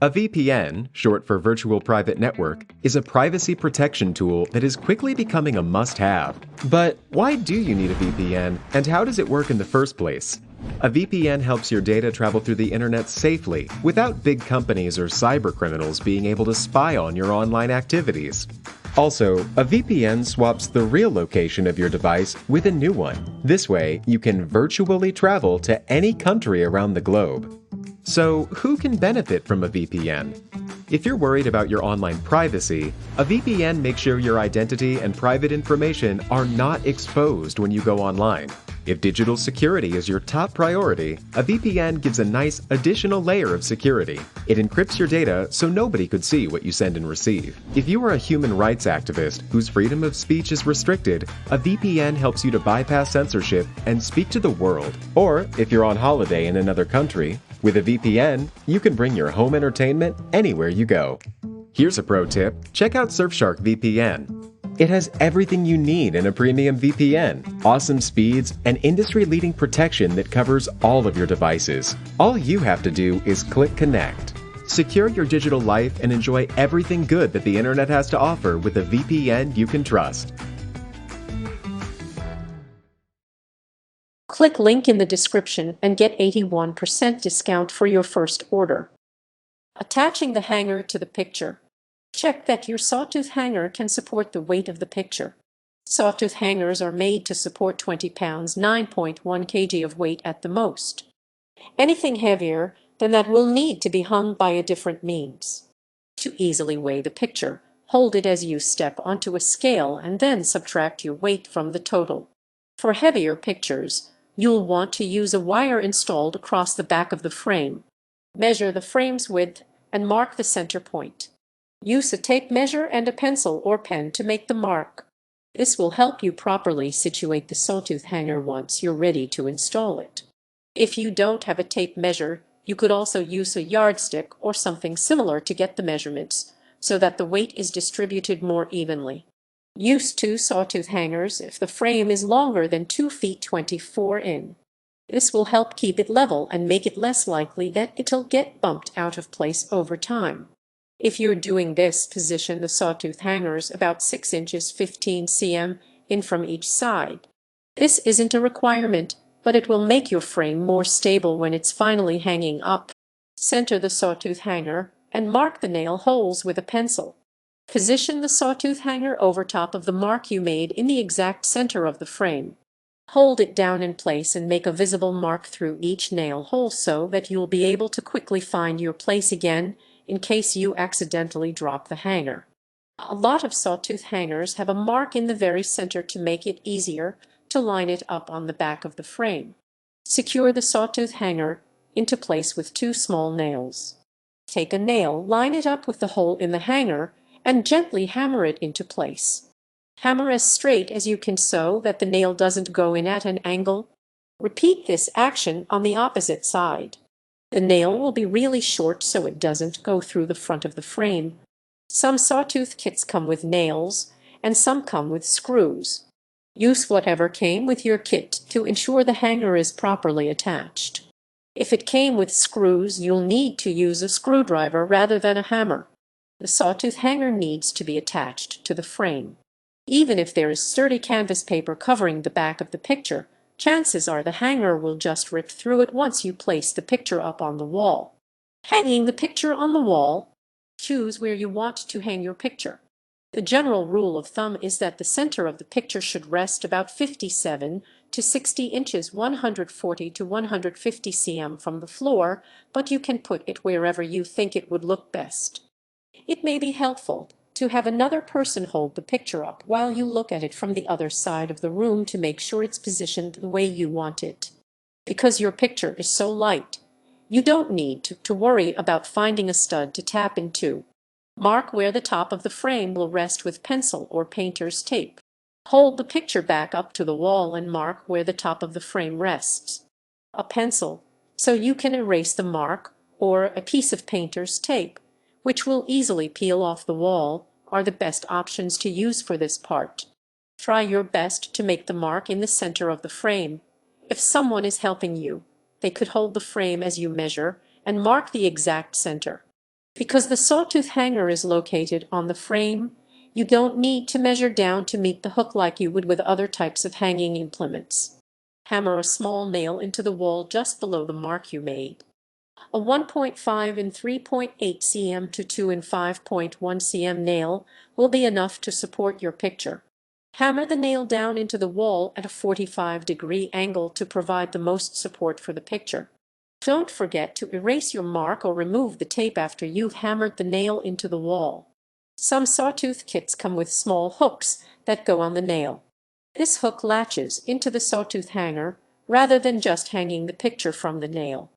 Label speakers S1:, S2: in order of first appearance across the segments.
S1: A VPN, short for Virtual Private Network, is a privacy protection tool that is quickly becoming a must-have. But why do you need a VPN, and how does it work in the first place? A VPN helps your data travel through the internet safely, without big companies or cybercriminals being able to spy on your online activities. Also, a VPN swaps the real location of your device with a new one. This way, you can virtually travel to any country around the globe. So, who can benefit from a VPN? If you're worried about your online privacy, a VPN makes sure your identity and private information are not exposed when you go online. If digital security is your top priority, a VPN gives a nice additional layer of security. It encrypts your data so nobody could see what you send and receive. If you are a human rights activist whose freedom of speech is restricted, a VPN helps you to bypass censorship and speak to the world. Or, if you're on holiday in another country, with a VPN, you can bring your home entertainment anywhere you go. Here's a pro tip: check out Surfshark VPN. It has everything you need in a premium VPN, awesome speeds, and industry-leading protection that covers all of your devices. All you have to do is click connect. Secure your digital life and enjoy everything good that the internet has to offer with a VPN you can trust.
S2: Click link in the description and get 81% discount for your first order. Attaching the hanger to the picture. Check that your Sawtooth hanger can support the weight of the picture. Sawtooth hangers are made to support 20 pounds, 9.1 kg of weight at the most. Anything heavier than that will need to be hung by a different means. To easily weigh the picture, hold it as you step onto a scale and then subtract your weight from the total. For heavier pictures, you'll want to use a wire installed across the back of the frame. Measure the frame's width and mark the center point. Use a tape measure and a pencil or pen to make the mark. This will help you properly situate the Sawtooth hanger once you're ready to install it. If you don't have a tape measure, you could also use a yardstick or something similar to get the measurements, so that the weight is distributed more evenly. Use 2 Sawtooth hangers if the frame is longer than 2 feet 24 in. This will help keep it level and make it less likely that it'll get bumped out of place over time. If you're doing this, position the Sawtooth hangers about 6 inches 15 cm in from each side. This isn't a requirement, but it will make your frame more stable when it's finally hanging up. Center the Sawtooth hanger and mark the nail holes with a pencil. Position the Sawtooth hanger over top of the mark you made in the exact center of the frame. Hold it down in place and make a visible mark through each nail hole so that you'll be able to quickly find your place again in case you accidentally drop the hanger. A lot of Sawtooth hangers have a mark in the very center to make it easier to line it up on the back of the frame. Secure the Sawtooth hanger into place with 2 small nails. Take a nail, line it up with the hole in the hanger, and gently hammer it into place. Hammer as straight as you can so that the nail doesn't go in at an angle. Repeat this action on the opposite side. The nail will be really short so it doesn't go through the front of the frame. Some Sawtooth kits come with nails, and some come with screws. Use whatever came with your kit to ensure the hanger is properly attached. If it came with screws, you'll need to use a screwdriver rather than a hammer. The Sawtooth hanger needs to be attached to the frame. Even if there is sturdy canvas paper covering the back of the picture, chances are the hanger will just rip through it once you place the picture up on the wall. Hanging the picture on the wall. Choose where you want to hang your picture. The general rule of thumb is that the center of the picture should rest about 57 to 60 inches 140 to 150 cm from the floor, but you can put it wherever you think it would look best. It may be helpful to have another person hold the picture up while you look at it from the other side of the room to make sure it's positioned the way you want it. Because your picture is so light, you don't need to worry about finding a stud to tap into. Mark where the top of the frame will rest with pencil or painter's tape. Hold the picture back up to the wall and mark where the top of the frame rests. A pencil, so you can erase the mark, or a piece of painter's tape, which will easily peel off the wall, are the best options to use for this part. Try your best to make the mark in the center of the frame. If someone is helping you, they could hold the frame as you measure and mark the exact center. Because the sawtooth hanger is located on the frame, you don't need to measure down to meet the hook like you would with other types of hanging implements. Hammer a small nail into the wall just below the mark you made. A 1.5 and 3.8 cm to 2 and 5.1 cm nail will be enough to support your picture. Hammer the nail down into the wall at a 45-degree angle to provide the most support for the picture. Don't forget to erase your mark or remove the tape after you've hammered the nail into the wall. Some sawtooth kits come with small hooks that go on the nail. This hook latches into the sawtooth hanger rather than just hanging the picture from the nail.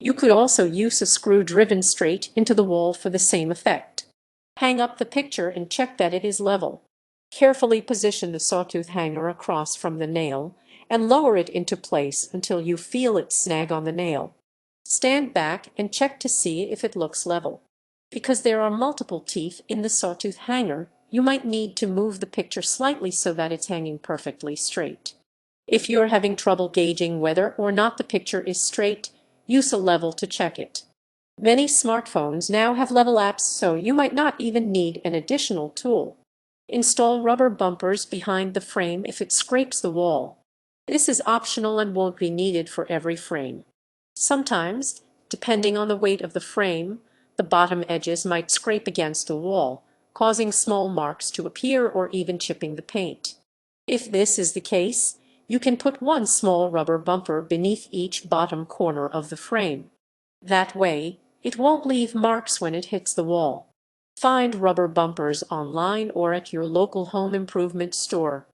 S2: You could also use a screw driven straight into the wall for the same effect. Hang up the picture and check that it is level. Carefully position the sawtooth hanger across from the nail and lower it into place until you feel it snag on the nail. Stand back and check to see if it looks level. Because there are multiple teeth in the sawtooth hanger, you might need to move the picture slightly so that it's hanging perfectly straight. If you're having trouble gauging whether or not the picture is straight, use a level to check it. Many smartphones now have level apps, so you might not even need an additional tool. Install rubber bumpers behind the frame if it scrapes the wall. This is optional and won't be needed for every frame. Sometimes, depending on the weight of the frame, the bottom edges might scrape against the wall, causing small marks to appear or even chipping the paint. If this is the case, you can put one small rubber bumper beneath each bottom corner of the frame. That way, it won't leave marks when it hits the wall. Find rubber bumpers online or at your local home improvement store.